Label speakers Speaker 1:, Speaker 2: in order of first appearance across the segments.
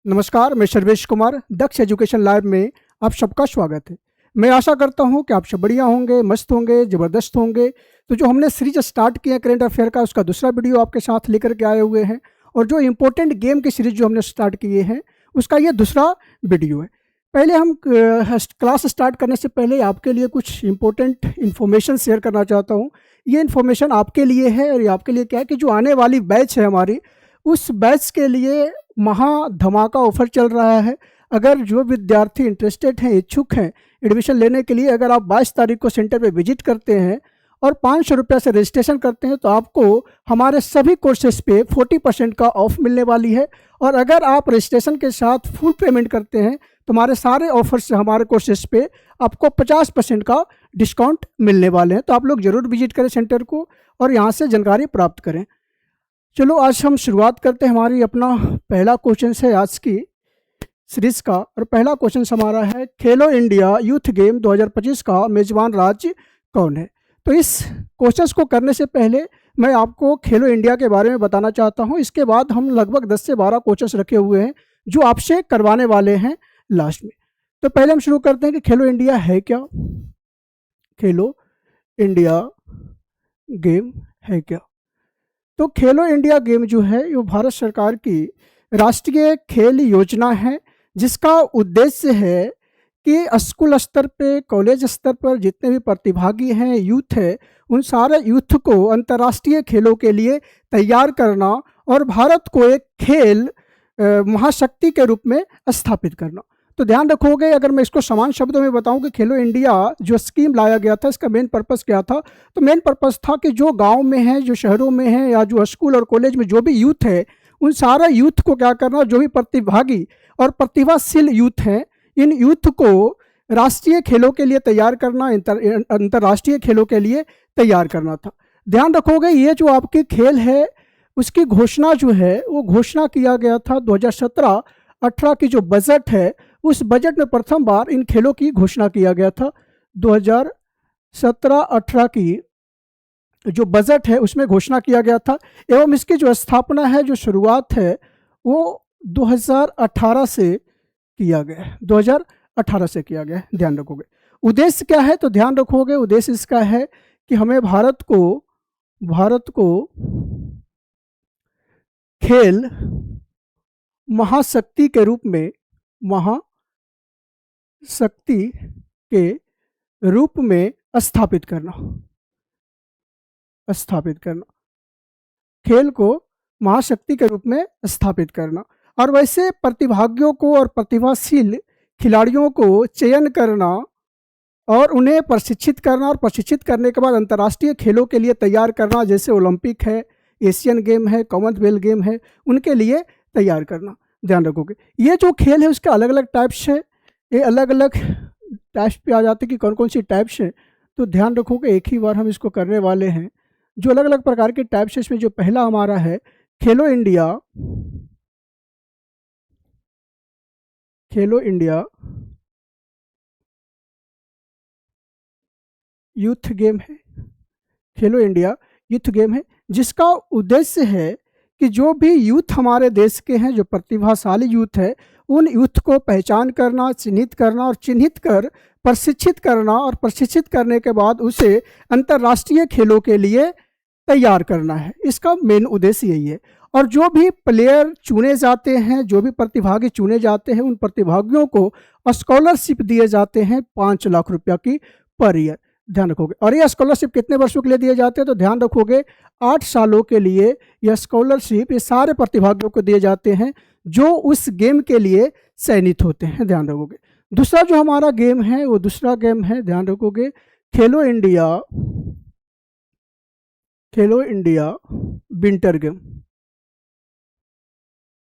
Speaker 1: नमस्कार, मैं सर्वेश कुमार दक्ष education live में आप सबका स्वागत है। मैं आशा करता हूं कि आप सब बढ़िया होंगे, मस्त होंगे, ज़बरदस्त होंगे। तो जो हमने सीरीज स्टार्ट किया करंट अफेयर का, उसका दूसरा वीडियो आपके साथ लेकर के आए हुए हैं। और जो इम्पोर्टेंट गेम की सीरीज जो हमने स्टार्ट किए हैं, उसका ये दूसरा वीडियो है। पहले हम क्लास स्टार्ट करने से पहले आपके लिए कुछ इम्पोर्टेंट इन्फॉर्मेशन शेयर करना चाहता हूँ। ये इन्फॉर्मेशन आपके लिए है, और ये आपके लिए क्या है कि जो आने वाली बैच है हमारी, उस बैच के लिए महा धमाका ऑफर चल रहा है। अगर जो विद्यार्थी इंटरेस्टेड हैं, इच्छुक हैं एडमिशन लेने के लिए, अगर आप 22 तारीख को सेंटर पे विजिट करते हैं और 500 रुपये से रजिस्ट्रेशन करते हैं, तो आपको हमारे सभी कोर्सेज पे 40% का ऑफ मिलने वाली है। और अगर आप रजिस्ट्रेशन के साथ फुल पेमेंट करते हैं, तो हमारे सारे ऑफर्स हमारे कोर्सेज पे आपको 50% का डिस्काउंट मिलने वाले हैं। तो आप लोग ज़रूर विजिट करें सेंटर को और यहाँ से जानकारी प्राप्त करें। चलो आज हम शुरुआत करते हैं। हमारी अपना पहला क्वेश्चन है आज की सीरीज का, और पहला क्वेश्चन हमारा है, खेलो इंडिया यूथ गेम 2025 का मेजबान राज्य कौन है। तो इस क्वेश्चन को करने से पहले मैं आपको खेलो इंडिया के बारे में बताना चाहता हूं। इसके बाद हम लगभग 10 से 12 क्वेश्चन रखे हुए हैं जो आपसे करवाने वाले हैं लास्ट में। तो पहले हम शुरू करते हैं कि खेलो इंडिया है क्या। खेलो इंडिया गेम है क्या। तो खेलो इंडिया गेम जो है, ये भारत सरकार की राष्ट्रीय खेल योजना है, जिसका उद्देश्य है कि स्कूल स्तर पे, कॉलेज स्तर पर जितने भी प्रतिभागी हैं, यूथ है, उन सारे यूथ को अंतर्राष्ट्रीय खेलों के लिए तैयार करना और भारत को एक खेल महाशक्ति के रूप में स्थापित करना। तो ध्यान रखोगे, अगर मैं इसको समान शब्दों में बताऊं कि खेलो इंडिया जो स्कीम लाया गया था, इसका मेन पर्पस क्या था। तो मेन पर्पस था कि जो गांव में है, जो शहरों में है, या जो स्कूल और कॉलेज में जो भी यूथ है, उन सारा यूथ को क्या करना, जो भी प्रतिभागी और प्रतिभाशील यूथ हैं, इन यूथ को राष्ट्रीय खेलों के लिए तैयार करना, अंतर्राष्ट्रीय खेलों के लिए तैयार करना था। ध्यान रखोगे, ये जो आपके खेल है, उसकी घोषणा जो है वो घोषणा किया गया था 2017-18 की जो बजट है, उस बजट में प्रथम बार इन खेलों की घोषणा किया गया था। 2017-18 की जो बजट है उसमें घोषणा किया गया था, एवं इसकी जो स्थापना है, जो शुरुआत है, वो 2018 से किया गया है। 2018 से किया गया है। ध्यान रखोगे उद्देश्य क्या है, तो ध्यान रखोगे उद्देश्य इसका है कि हमें भारत को खेल महाशक्ति के रूप में स्थापित करना खेल को महाशक्ति के रूप में स्थापित करना। और वैसे प्रतिभागियों को और प्रतिभाशील खिलाड़ियों को चयन करना और उन्हें प्रशिक्षित करना, और प्रशिक्षित करने के बाद अंतर्राष्ट्रीय खेलों के लिए तैयार करना, जैसे ओलंपिक है, एशियन गेम है, कॉमनवेल्थ गेम है, उनके लिए तैयार करना। ध्यान रखोगे ये जो खेल है उसके अलग अलग टाइप्स है। ये अलग अलग टाइप्स पे आ जाते हैं कि कौन कौन सी टाइप्स है। तो ध्यान रखोगे एक ही बार हम इसको करने वाले हैं। जो अलग अलग प्रकार के टाइप्स है, इसमें जो पहला हमारा है खेलो इंडिया यूथ गेम है। खेलो इंडिया यूथ गेम है, जिसका उद्देश्य है कि जो भी यूथ हमारे देश के हैं, जो प्रतिभाशाली यूथ है, उन यूथ को पहचान करना, चिन्हित करना, और चिन्हित कर प्रशिक्षित करना, और प्रशिक्षित करने के बाद उसे अंतर्राष्ट्रीय खेलों के लिए तैयार करना है। इसका मेन उद्देश्य यही है। और जो भी प्लेयर चुने जाते हैं, जो भी प्रतिभागी चुने जाते हैं, उन प्रतिभागियों को स्कॉलरशिप दिए जाते हैं 5 लाख रुपया की पर ईयर। ध्यान रखोगे। और ये स्कॉलरशिप कितने वर्षों के लिए दिए जाते हैं, तो ध्यान रखोगे 8 सालों के लिए यह स्कॉलरशिप ये सारे प्रतिभागियों को दिए जाते हैं जो उस गेम के लिए चयनित होते हैं। ध्यान रखोगे। दूसरा जो हमारा गेम है, वो दूसरा गेम है, ध्यान रखोगे, खेलो इंडिया विंटर गेम।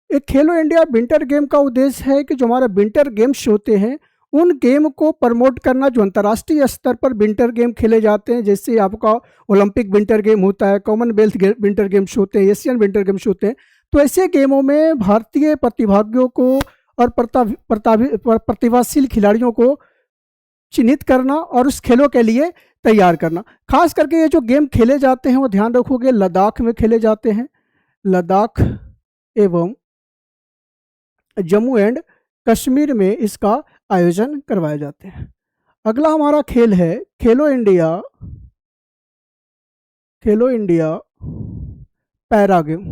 Speaker 1: एक खेलो इंडिया विंटर गेम का उद्देश्य है कि जो हमारे विंटर गेम्स होते हैं, उन गेम को प्रमोट करना, जो अंतर्राष्ट्रीय स्तर पर विंटर गेम खेले जाते हैं, जैसे आपका ओलंपिक विंटर गेम होता है, कॉमनवेल्थ विंटर गेम्स होते हैं, एशियन विंटर गेम्स होते हैं। तो ऐसे गेमों में भारतीय प्रतिभागियों को और प्रतिभाशील खिलाड़ियों को चिन्हित करना और उस खेलों के लिए तैयार करना। खास करके ये जो गेम खेले जाते हैं, वो ध्यान रखोगे लद्दाख में खेले जाते हैं। लद्दाख एवं जम्मू एंड कश्मीर में इसका आयोजन करवाए जाते हैं। अगला हमारा खेल है खेलो इंडिया पैरा गेम।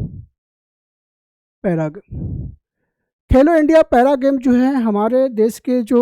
Speaker 1: खेलो इंडिया पैरा गेम जो है हमारे देश के जो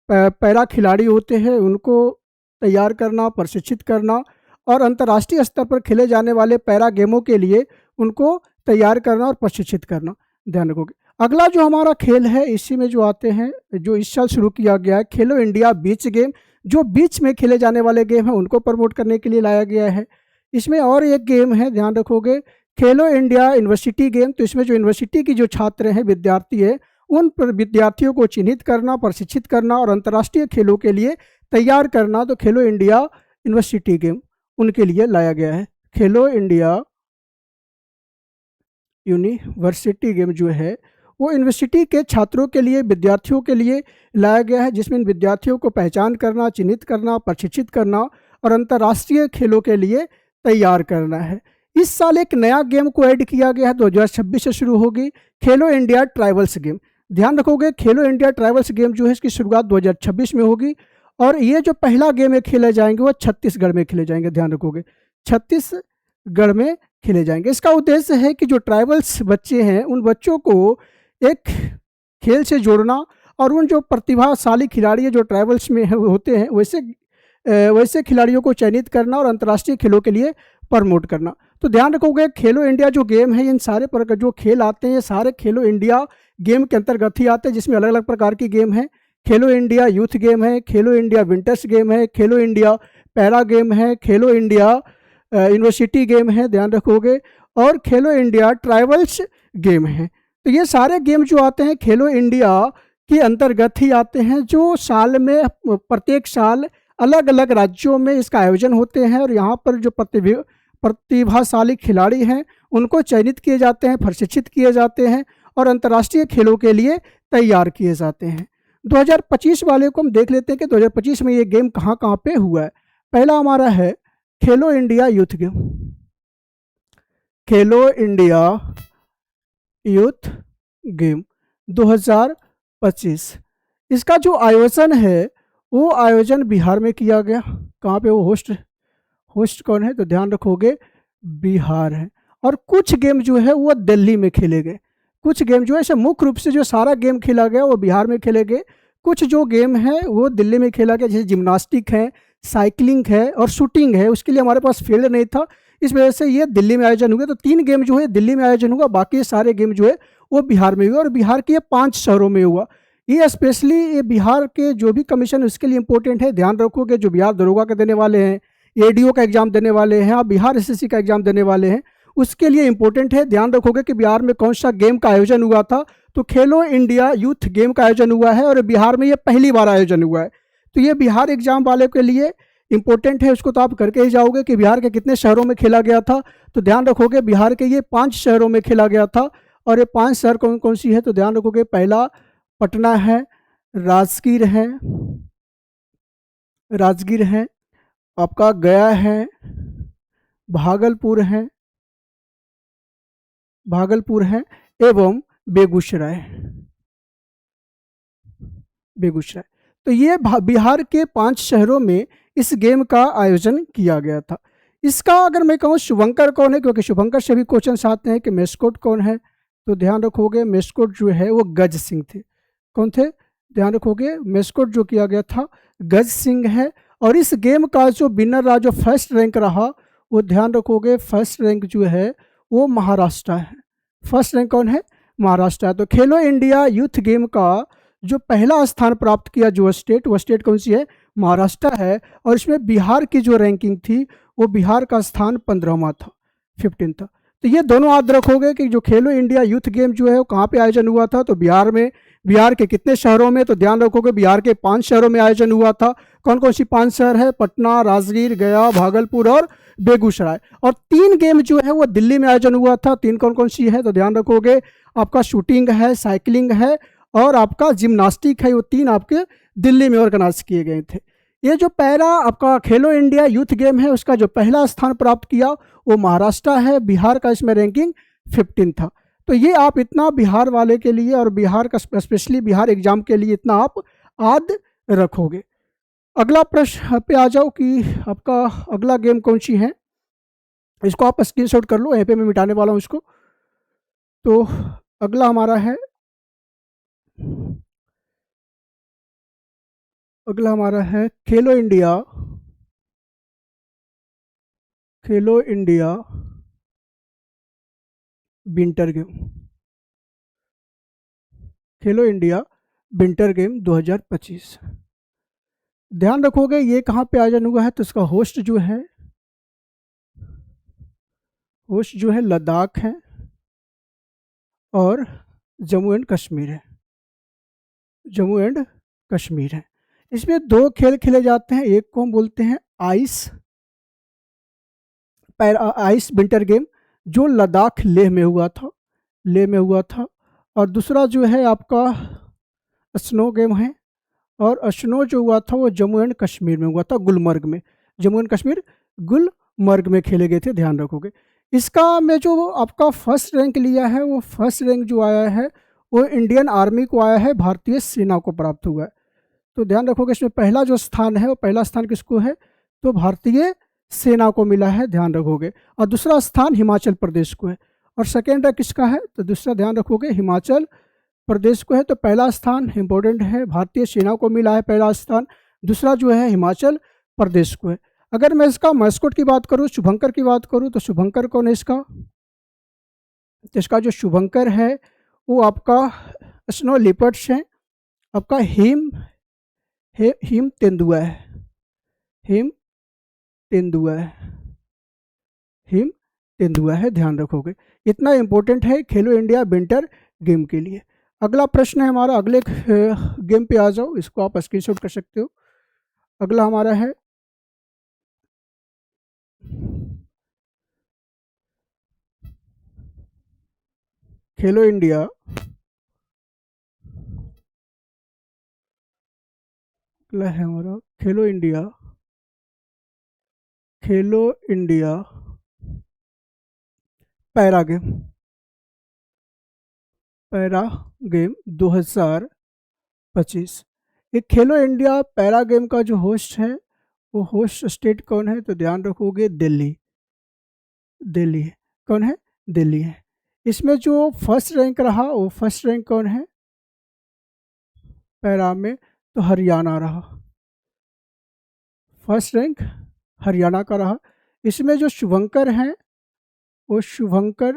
Speaker 1: पैरा खिलाड़ी होते हैं उनको तैयार करना, प्रशिक्षित करना और अंतर्राष्ट्रीय स्तर पर खेले जाने वाले पैरा गेमों के लिए उनको तैयार करना और प्रशिक्षित करना, ध्यान रखोगे। अगला जो हमारा खेल है इसी में जो आते हैं, जो इस साल शुरू किया गया है, खेलो इंडिया बीच गेम। जो बीच में खेले जाने वाले गेम हैं उनको प्रमोट करने के लिए लाया गया है। इसमें और एक गेम है, ध्यान रखोगे, खेलो इंडिया यूनिवर्सिटी गेम। तो इसमें जो यूनिवर्सिटी की जो छात्र हैं, विद्यार्थी हैं, उन विद्यार्थियों को चिन्हित करना, प्रशिक्षित करना और अंतर्राष्ट्रीय खेलों के लिए तैयार करना। तो खेलो इंडिया यूनिवर्सिटी गेम उनके लिए लाया गया है। खेलो इंडिया यूनिवर्सिटी गेम जो है वो यूनिवर्सिटी के छात्रों के लिए, विद्यार्थियों के लिए लाया गया है, जिसमें इन विद्यार्थियों को पहचान करना, चिन्हित करना, प्रशिक्षित करना और अंतर्राष्ट्रीय खेलों के लिए तैयार करना है। इस साल एक नया गेम को ऐड किया गया है, 2026 से शुरू होगी, खेलो इंडिया ट्राइबल्स गेम। ध्यान रखोगे, खेलो इंडिया ट्राइबल्स गेम जो है इसकी शुरुआत 2026 में होगी और ये जो पहला गेम है खेले जाएंगे वो छत्तीसगढ़ में खेले जाएंगे। ध्यान रखोगे, छत्तीसगढ़ में खेले जाएंगे। इसका उद्देश्य है कि जो ट्राइबल्स बच्चे हैं उन बच्चों को एक खेल से जोड़ना और उन जो प्रतिभाशाली खिलाड़ी जो ट्राइबल्स में होते हैं वैसे खिलाड़ियों को चयनित करना और अंतर्राष्ट्रीय खेलों के लिए प्रमोट करना। तो ध्यान रखोगे, खेलो इंडिया जो गेम है, इन सारे प्रकार जो खेल आते हैं ये सारे खेलो इंडिया गेम के अंतर्गत ही आते हैं, जिसमें अलग अलग प्रकार की गेम है। खेलो इंडिया यूथ गेम है, खेलो इंडिया विंटर्स गेम है, खेलो इंडिया पैरा गेम है, खेलो इंडिया यूनिवर्सिटी गेम है, ध्यान रखोगे, और खेलो इंडिया ट्राइबल्स गेम है। तो ये सारे गेम जो आते हैं खेलो इंडिया के अंतर्गत ही आते हैं, जो साल में प्रत्येक साल अलग अलग राज्यों में इसका आयोजन होते हैं और यहाँ पर जो प्रतिभाशाली खिलाड़ी हैं उनको चयनित किए जाते हैं, प्रशिक्षित किए जाते हैं और अंतर्राष्ट्रीय खेलों के लिए तैयार किए जाते हैं। 2025 वाले को हम देख लेते हैं कि 2025 में ये गेम कहाँ कहाँ पे हुआ है। पहला हमारा है खेलो इंडिया यूथ गेम, खेलो इंडिया यूथ गेम 2025। इसका जो आयोजन है वो आयोजन बिहार में किया गया। कहाँ पे वो होस्ट कौन है, तो ध्यान रखोगे बिहार है। और कुछ गेम जो है वो दिल्ली में खेले गए। कुछ गेम जो है ऐसे मुख्य रूप से जो सारा गेम खेला गया वो बिहार में खेले गए। कुछ जो गेम है वो दिल्ली में खेला गया, जैसे जिम्नास्टिक है, साइकिलिंग है और शूटिंग है। उसके लिए हमारे पास फील्ड नहीं था, इस वजह से ये दिल्ली में आयोजन हुआ। तो 3 गेम जो है दिल्ली में आयोजन हुआ, बाकी सारे गेम जो है वो बिहार में हुआ और बिहार के 5 शहरों में हुआ। ये स्पेशली ये बिहार के जो भी कमीशन उसके लिए इंपॉर्टेंट है। ध्यान रखोगे, जो बिहार दरोगा के देने वाले हैं, एडीओ का एग्जाम देने वाले हैं और बिहार एसएससी का एग्जाम देने वाले हैं, उसके लिए इंपॉर्टेंट है। ध्यान रखोगे कि बिहार में कौन सा गेम का आयोजन हुआ था, तो खेलो इंडिया यूथ गेम का आयोजन हुआ है और बिहार में ये पहली बार आयोजन हुआ है। तो ये बिहार एग्जाम वाले के लिए इंपॉर्टेंट है, उसको तो आप करके ही जाओगे कि बिहार के कितने शहरों में खेला गया था। तो ध्यान रखोगे बिहार के ये 5 शहरों में खेला गया था और ये 5 शहर कौन कौन सी है, तो ध्यान रखोगे पहला पटना है, राजगीर है, आपका गया है, भागलपुर है एवं बेगूसराय। तो ये बिहार के 5 शहरों में इस गेम का आयोजन किया गया था। इसका अगर मैं कहूँ शुभंकर कौन है, क्योंकि शुभंकर से भी क्वेश्चन आते हैं कि मेस्कोट कौन है, तो ध्यान रखोगे मेस्कोट जो है वो गज सिंह थे। कौन थे, ध्यान रखोगे मेस्कोट जो किया गया था गज सिंह है। और इस गेम का जो विनर रहा, जो फर्स्ट रैंक रहा, वो ध्यान रखोगे फर्स्ट रैंक जो है वो महाराष्ट्र है। फर्स्ट रैंक कौन है, महाराष्ट्र है। तो खेलो इंडिया यूथ गेम का जो पहला स्थान प्राप्त किया जो स्टेट, वो स्टेट कौन सी है, महाराष्ट्र है। और इसमें बिहार की जो रैंकिंग थी वो बिहार का स्थान 15वां था, 15 था। तो ये दोनों याद रखोगे कि जो खेलो इंडिया यूथ गेम जो है वो कहाँ पे आयोजन हुआ था, तो बिहार में। बिहार के कितने शहरों में, तो ध्यान रखोगे बिहार के 5 शहरों में आयोजन हुआ था। कौन कौन सी 5 शहर है, पटना, राजगीर, गया, भागलपुर और बेगूसराय। और 3 गेम जो है वो दिल्ली में आयोजन हुआ था। 3 कौन कौन सी है, तो ध्यान रखोगे आपका शूटिंग है, साइकिलिंग है और आपका जिम्नास्टिक है। वो 3 आपके दिल्ली में ऑर्गेनाइज किए गए थे। ये जो पहला आपका खेलो इंडिया यूथ गेम है उसका जो पहला स्थान प्राप्त किया वो महाराष्ट्र है। बिहार का इसमें रैंकिंग 15 था। तो ये आप इतना बिहार वाले के लिए और बिहार का स्पेशली बिहार एग्जाम के लिए इतना आप याद रखोगे। अगला प्रश्न पे आ जाओ कि आपका अगला गेम कौन सी है। इसको आप स्क्रीनशॉट कर लो, यहाँ पे मैं मिटाने वाला हूँ इसको। तो अगला हमारा है, अगला हमारा है खेलो इंडिया, खेलो इंडिया विंटर गेम, खेलो इंडिया विंटर गेम 2025। ध्यान रखोगे ये कहाँ पे आयोजन हुआ है, तो इसका होस्ट जो है लद्दाख है और जम्मू एंड कश्मीर है, जम्मू एंड कश्मीर है। इसमें दो खेल खेले जाते हैं, एक को हम बोलते हैं आइस विंटर गेम जो लद्दाख लेह में हुआ था, लेह में हुआ था, और दूसरा जो है आपका स्नो गेम है, और स्नो जो हुआ था वो जम्मू एंड कश्मीर में हुआ था, गुलमर्ग में, जम्मू एंड कश्मीर गुलमर्ग में खेले गए थे, ध्यान रखोगे। इसका में जो आपका फर्स्ट रैंक लिया है, वो फर्स्ट रैंक जो आया है वो इंडियन आर्मी को आया है, भारतीय सेना को प्राप्त हुआ है। तो ध्यान रखोगे इसमें पहला जो स्थान है वो पहला स्थान किसको है, तो भारतीय सेना को मिला है, ध्यान रखोगे। और दूसरा स्थान हिमाचल प्रदेश को है, और सेकेंड रैंक किसका है, तो दूसरा ध्यान रखोगे हिमाचल प्रदेश को है। तो पहला स्थान इंपॉर्टेंट है, भारतीय सेना को मिला है पहला स्थान, दूसरा जो है हिमाचल प्रदेश को है। अगर मैं इसका मैस्कोट की बात करूँ, शुभंकर की बात करूँ, तो शुभंकर कौन है इसका, तो इसका जो शुभंकर है वो आपका स्नो लिपर्ड्स है, आपका हिम तेंदुआ है, हिम तेंदुआ है, हिम तेंदुआ है, ध्यान रखोगे। इतना इंपॉर्टेंट है खेलो इंडिया विंटर गेम के लिए। अगला प्रश्न है हमारा, अगले गेम पे आ जाओ, इसको आप स्क्रीनशॉट कर सकते हो। अगला हमारा है खेलो इंडिया, अगला है हमारा खेलो इंडिया, खेलो India para game, para game 2025। ये खेलो इंडिया पैरा गेम का जो होस्ट है वो होस्ट स्टेट कौन है, तो ध्यान रखोगे दिल्ली, दिल्ली है, कौन है, दिल्ली है। इसमें जो फर्स्ट रैंक रहा वो फर्स्ट रैंक कौन है पैरा में, तो हरियाणा रहा, फर्स्ट रैंक हरियाणा का रहा। इसमें जो शुभंकर हैं वो शुभंकर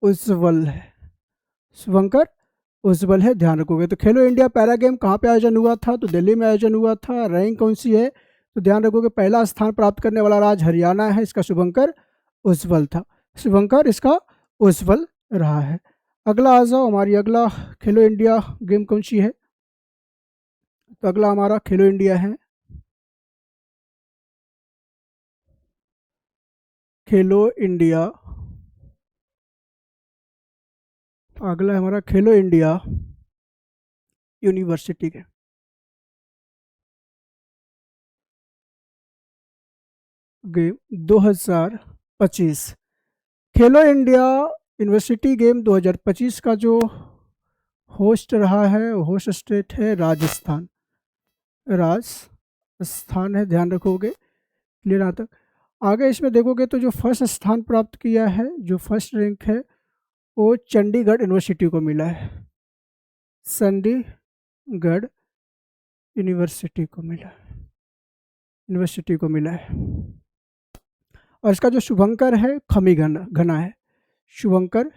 Speaker 1: उज्ज्वल है, शुभंकर उज्ज्वल है, ध्यान रखोगे। तो खेलो इंडिया पैरा गेम कहाँ पे आयोजन हुआ था, तो दिल्ली में आयोजन हुआ था। रैंक कौन सी है, तो ध्यान रखोगे पहला स्थान प्राप्त करने वाला राज्य हरियाणा है, इसका शुभंकर उज्ज्वल था, शुभंकर इसका उज्ज्वल रहा है। अगला आ जाओ, हमारी अगला खेलो इंडिया गेम कौन सी है, तो अगला हमारा खेलो इंडिया है, खेलो इंडिया, अगला है हमारा खेलो इंडिया यूनिवर्सिटी के गेम 2025। खेलो इंडिया यूनिवर्सिटी गेम 2025 का जो होस्ट रहा है, होस्ट स्टेट है राजस्थान, राजस्थान है, ध्यान रखोगे, क्लियर आता। आगे इसमें देखोगे तो जो फर्स्ट स्थान प्राप्त किया है, जो फर्स्ट रैंक है वो चंडीगढ़ यूनिवर्सिटी को मिला है, चंडीगढ़ यूनिवर्सिटी को मिला है, यूनिवर्सिटी को मिला है। और इसका जो शुभंकर है खमी घना है, शुभंकर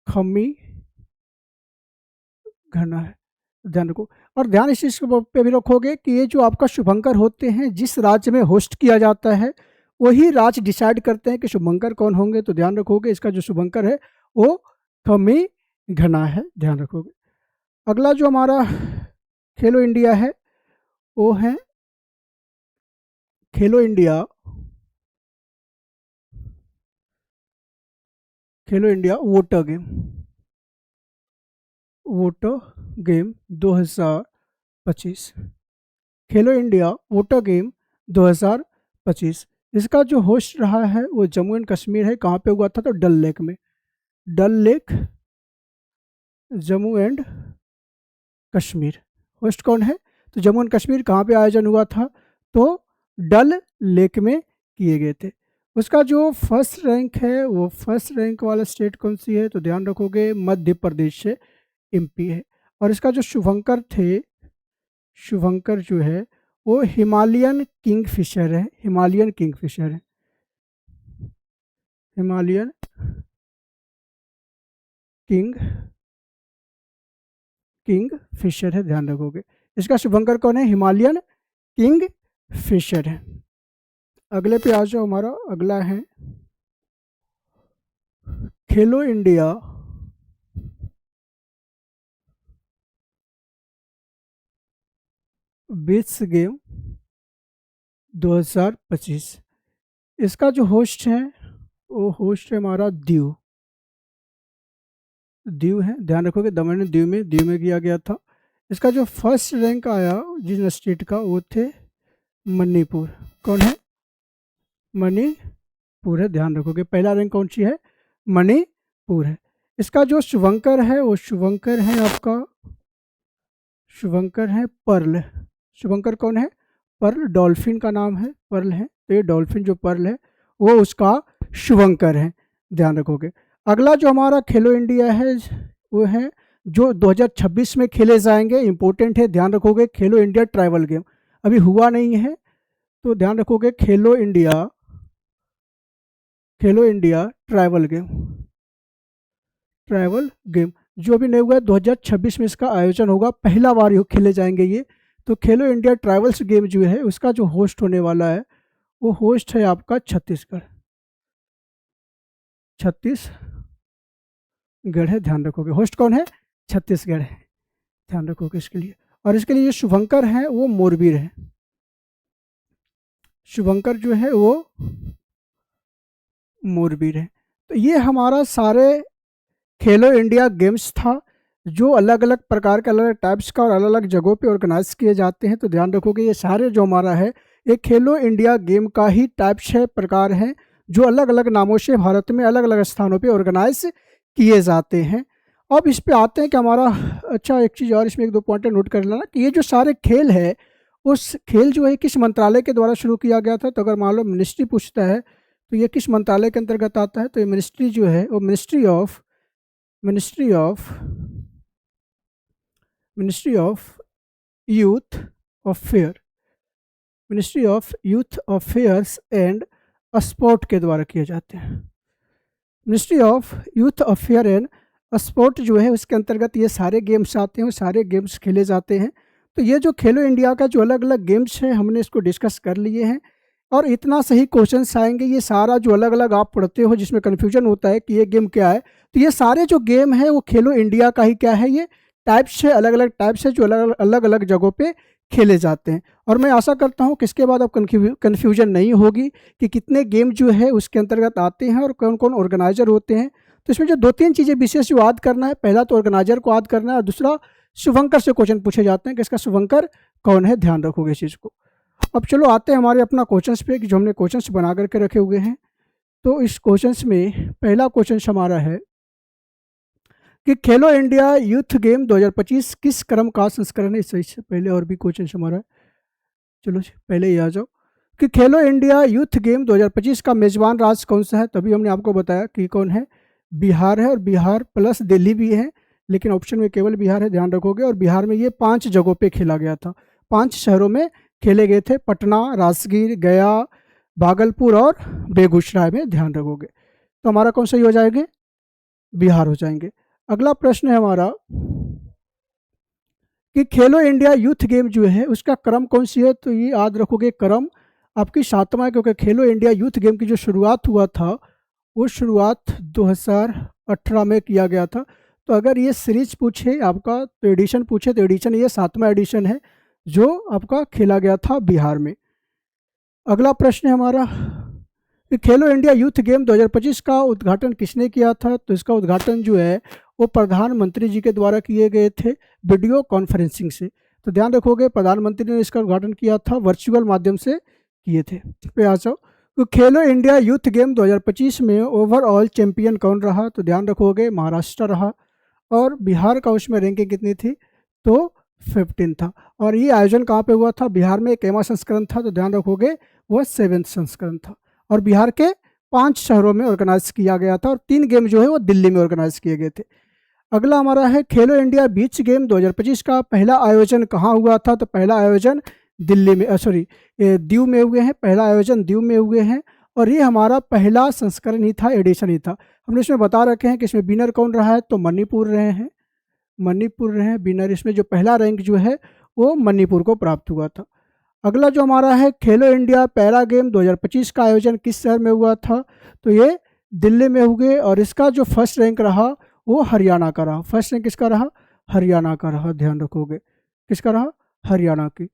Speaker 1: खमी घना है, ध्यान रखो। और ध्यान इस चीज पे भी रखोगे कि ये जो आपका शुभंकर होते हैं जिस राज्य में होस्ट किया जाता है वही राज्य डिसाइड करते हैं कि शुभंकर कौन होंगे। तो ध्यान रखोगे इसका जो शुभंकर है वो खमी घना है, ध्यान रखोगे। अगला जो हमारा खेलो इंडिया है वो है खेलो इंडिया, खेलो India voter game, voter game 2025, खेलो इंडिया वोटर गेम 2025। इसका जो होस्ट रहा है वो जम्मू एंड कश्मीर है। कहाँ पे हुआ था? तो डल लेक में। Dal lake, Jammu and Kashmir. Host कौन है? तो जम्मू एंड कश्मीर। कहाँ पे आयोजन हुआ था? तो डल लेक में किए गए थे। उसका जो फर्स्ट रैंक है वो फर्स्ट रैंक वाला स्टेट कौन सी है? तो ध्यान रखोगे मध्य प्रदेश से एमपी है। और इसका जो शुभंकर थे, शुभंकर जो है वो हिमालयन किंग फिशर है। हिमालयन किंग फिशर है। हिमालयन किंग किंग फिशर है, ध्यान रखोगे। इसका शुभंकर कौन है? हिमालयन किंग फिशर है। अगले पे आ जाओ। हमारा अगला है खेलो इंडिया बीच गेम 2025। इसका जो होस्ट है वो होस्ट है हमारा दीव। दीव है, ध्यान रखोगे। दमन दीव में किया गया था। इसका जो फर्स्ट रैंक आया जिस स्टेट का वो थे मणिपुर। कौन है? मणिपुर है, ध्यान रखोगे। पहला रैंक कौन सी है? मणिपुर है। इसका जो शुभंकर है वो शुभंकर है आपका, शुभंकर है पर्ल। शुभंकर कौन है? पर्ल, डॉल्फिन का नाम है, पर्ल है। तो ये डॉल्फिन जो पर्ल है वो उसका शुभंकर है, ध्यान रखोगे। अगला जो हमारा खेलो इंडिया है वो है जो 2026 में खेले जाएंगे, इंपॉर्टेंट है, ध्यान रखोगे। खेलो इंडिया ट्राइबल गेम अभी हुआ नहीं है, तो ध्यान रखोगे। खेलो India tribal game, tribal game जो अभी नहीं हुआ है, 2026 में इसका आयोजन होगा। पहला बार ये खेले जाएंगे ये। तो खेलो इंडिया ट्राइबल्स गेम जो है उसका जो होस्ट होने वाला है वो होस्ट है आपका छत्तीसगढ़। छत्तीसगढ़ है, ध्यान रखोगे। होस्ट कौन है? छत्तीसगढ़ है, ध्यान रखोगे इसके लिए। और इसके लिए जो शुभंकर है वो मोरबीर है। शुभंकर जो है वो मोरबीर है। तो ये हमारा सारे खेलो इंडिया गेम्स था जो अलग अलग प्रकार के, अलग अलग टाइप्स का और अलग अलग जगहों पे ऑर्गेनाइज किए जाते हैं। तो ध्यान रखोगे ये सारे जो हमारा है ये खेलो इंडिया गेम का ही टाइप्स है, प्रकार हैं, जो अलग अलग नामों से भारत में अलग अलग स्थानों पे ऑर्गेनाइज किए जाते हैं। अब इस पे आते हैं कि हमारा, अच्छा एक चीज़ और इसमें एक दो पॉइंट नोट कर लेना कि ये जो सारे खेल है उस खेल जो है किस मंत्रालय के द्वारा शुरू किया गया था। तो अगर मान लो मिनिस्ट्री पूछता है तो ये किस मंत्रालय के अंतर्गत आता है? तो ये मिनिस्ट्री जो है वो ministry of youth affair, ministry of youth affairs and sport के द्वारा किए जाते हैं। Ministry of youth affair and sport जो है उसके अंतर्गत ये सारे गेम्स आते हैं, वो सारे गेम्स खेले जाते हैं। तो ये जो खेलो इंडिया का जो अलग अलग गेम्स हैं हमने इसको डिस्कस कर लिए हैं। और इतना सही क्वेश्चंस आएंगे, ये सारा जो अलग अलग आप पढ़ते हो जिसमें कन्फ्यूजन होता है कि ये गेम क्या है, तो ये सारे जो गेम है वो खेलो इंडिया का ही क्या है, ये टाइप्स है, अलग अलग टाइप्स है जो अलग अलग जगहों पे खेले जाते हैं। और मैं आशा करता हूँ कि इसके बाद अब कन्फ्यूजन नहीं होगी कि कितने गेम जो है उसके अंतर्गत आते हैं और कौन कौन ऑर्गेनाइजर होते हैं। तो इसमें जो दो तीन चीज़ें विशेष जो याद करना है, पहला तो ऑर्गेनाइजर को याद करना है और दूसरा शुभंकर से क्वेश्चन पूछे जाते हैं कि इसका शुभंकर कौन है, ध्यान रखोगे इस चीज़ को। अब चलो आते हैं हमारे अपना क्वेश्चंस पे कि जो हमने क्वेश्चंस बना करके रखे हुए हैं। तो इस क्वेश्चंस में पहला क्वेश्चन हमारा है कि खेलो इंडिया यूथ गेम 2025 किस क्रम का संस्करण है। इससे पहले और भी क्वेश्चन हमारा है, चलो पहले ही आ जाओ कि खेलो इंडिया यूथ गेम 2025 का मेजबान राज्य कौन सा है। तभी हमने आपको बताया कि कौन है, बिहार है। और बिहार प्लस दिल्ली भी है, लेकिन ऑप्शन में केवल बिहार है, ध्यान रखोगे। और बिहार में ये 5 जगहों पे खेला गया था, 5 शहरों में खेले गए थे, पटना, राजगीर, गया, भागलपुर और बेगूसराय में, ध्यान रखोगे। तो हमारा कौन सही हो जाएंगे? बिहार हो जाएंगे। अगला प्रश्न है हमारा कि खेलो इंडिया यूथ गेम जो है उसका क्रम कौन सी है। तो ये याद रखोगे क्रम आपकी 7वां है, क्योंकि खेलो इंडिया यूथ गेम की जो शुरुआत हुआ था वो शुरुआत 2018 में किया गया था। तो अगर ये सीरीज पूछे आपका, तो एडिशन पूछे तो एडिशन ये 7वां एडिशन है जो आपका खेला गया था बिहार में। अगला प्रश्न है हमारा कि खेलो इंडिया यूथ गेम 2025 का उद्घाटन किसने किया था। तो इसका उद्घाटन जो है वो प्रधानमंत्री जी के द्वारा किए गए थे वीडियो कॉन्फ्रेंसिंग से। तो ध्यान रखोगे प्रधानमंत्री ने इसका उद्घाटन किया था, वर्चुअल माध्यम से किए थे। पे आ जाओ तो खेलो इंडिया यूथ गेम 2025 में ओवरऑल चैंपियन कौन रहा? तो ध्यान रखोगे महाराष्ट्र रहा। और बिहार का उसमें रैंकिंग कितनी थी? तो 15 था। और ये आयोजन कहाँ पे हुआ था? बिहार में 1वां संस्करण था, तो ध्यान रखोगे वह 7वां संस्करण था। और बिहार के 5 शहरों में ऑर्गेनाइज किया गया था और 3 गेम जो है वो दिल्ली में ऑर्गेनाइज किए गए थे। अगला हमारा है खेलो इंडिया बीच गेम 2025 का पहला आयोजन कहाँ हुआ था? तो पहला आयोजन दिल्ली में दीव में हुए हैं। पहला आयोजन दीव में हुए हैं और ये हमारा पहला संस्करण ही था, एडिशन ही था। हमने इसमें बता रखे हैं कि इसमें विनर कौन रहा है? तो मणिपुर रहे हैं, मणिपुर रहे हैं विनर। इसमें जो पहला रैंक जो है वो मणिपुर को प्राप्त हुआ था। अगला जो हमारा है खेलो इंडिया पैरा गेम 2025 का आयोजन किस शहर में हुआ था? तो ये दिल्ली में हुए और इसका जो फर्स्ट रैंक रहा वो हरियाणा का रहा। फर्स्ट रैंक किसका रहा? हरियाणा का रहा, ध्यान रखोगे। किसका रहा? हरियाणा की।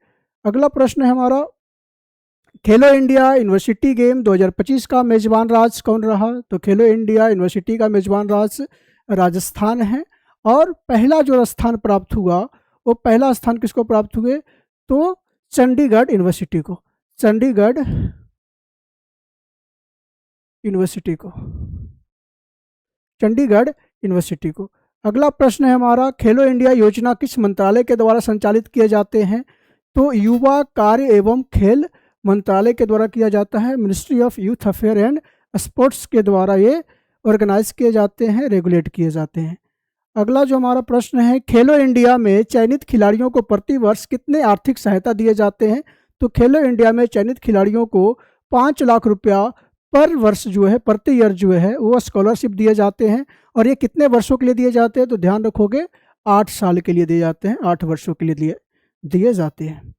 Speaker 1: अगला प्रश्न है हमारा खेलो इंडिया यूनिवर्सिटी गेम 2025 का मेजबान राज्य कौन रहा? तो खेलो इंडिया यूनिवर्सिटी का मेजबान राज्य राजस्थान है। और पहला जो स्थान प्राप्त हुआ वो पहला स्थान किसको प्राप्त हुए? तो चंडीगढ़ यूनिवर्सिटी को, चंडीगढ़ यूनिवर्सिटी को, चंडीगढ़ यूनिवर्सिटी को। अगला प्रश्न है हमारा खेलो इंडिया योजना किस मंत्रालय के द्वारा संचालित किए जाते हैं? तो युवा कार्य एवं खेल मंत्रालय के द्वारा किया जाता है। Ministry of youth affair and sports के द्वारा ये ऑर्गेनाइज किए जाते हैं, रेगुलेट किए जाते हैं। अगला जो हमारा प्रश्न है खेलो इंडिया में चयनित खिलाड़ियों को प्रति वर्ष कितने आर्थिक सहायता दिए जाते हैं? तो खेलो इंडिया में चयनित खिलाड़ियों को 5 लाख रुपया पर वर्ष जो है, प्रति ईयर जो है वो स्कॉलरशिप दिए जाते हैं। और ये कितने वर्षों के लिए दिए जाते हैं? तो ध्यान रखोगे 8 साल के लिए दिए जाते हैं, 8 वर्षों के लिए दिए जाते हैं।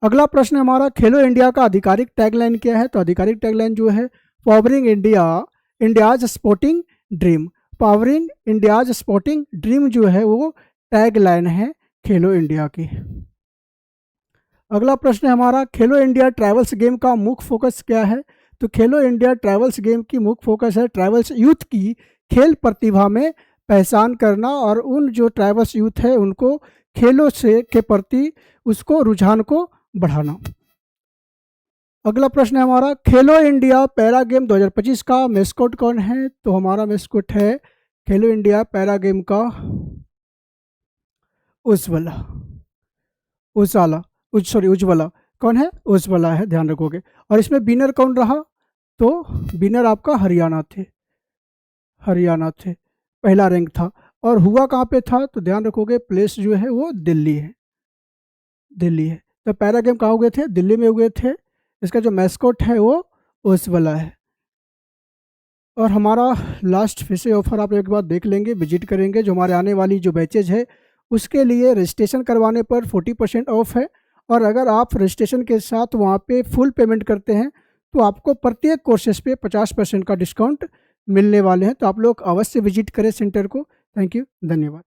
Speaker 1: अगला प्रश्न हमारा खेलो इंडिया का आधिकारिक टैगलाइन क्या है? तो आधिकारिक टैगलाइन जो है powering India India's sporting dream. Powering India's sporting dream जो है वो टैगलाइन है खेलो इंडिया की। अगला प्रश्न है हमारा खेलो इंडिया ट्रैवल्स गेम का मुख्य फोकस क्या है? तो खेलो इंडिया ट्रैवल्स गेम की मुख्य फोकस है ट्रैवल्स यूथ की खेल प्रतिभा में पहचान करना और उन जो ट्रैवल्स यूथ है उनको खेलों से के प्रति उसको रुझान को बढ़ाना। अगला प्रश्न है हमारा खेलो इंडिया पैरा गेम 2025 का मेस्कोट कौन है? तो हमारा मेस्कोट है खेलो इंडिया पैरा गेम का उज्ज्वला, उज्ज्वला कौन है? उज्ज्वला है, ध्यान रखोगे। और इसमें विनर कौन रहा? तो विनर आपका हरियाणा थे, हरियाणा थे, पहला रैंक था। और हुआ कहाँ पे था? तो ध्यान रखोगे प्लेस जो है वो दिल्ली है, दिल्ली है। तो पैरा गेम कहाँ हुए थे? दिल्ली में हुए थे। इसका जो मैस्कोट है वो उज्ज्वला है। और हमारा लास्ट फिर से ऑफर आप एक बार देख लेंगे, विजिट करेंगे। जो हमारे आने वाली जो बैचेज है उसके लिए रजिस्ट्रेशन करवाने पर 40% ऑफ है। और अगर आप रजिस्ट्रेशन के साथ वहाँ पे फुल पेमेंट करते हैं तो आपको प्रत्येक कोर्सेज पे 50% का डिस्काउंट मिलने वाले हैं। तो आप लोग अवश्य विजिट करें सेंटर को। थैंक यू, धन्यवाद।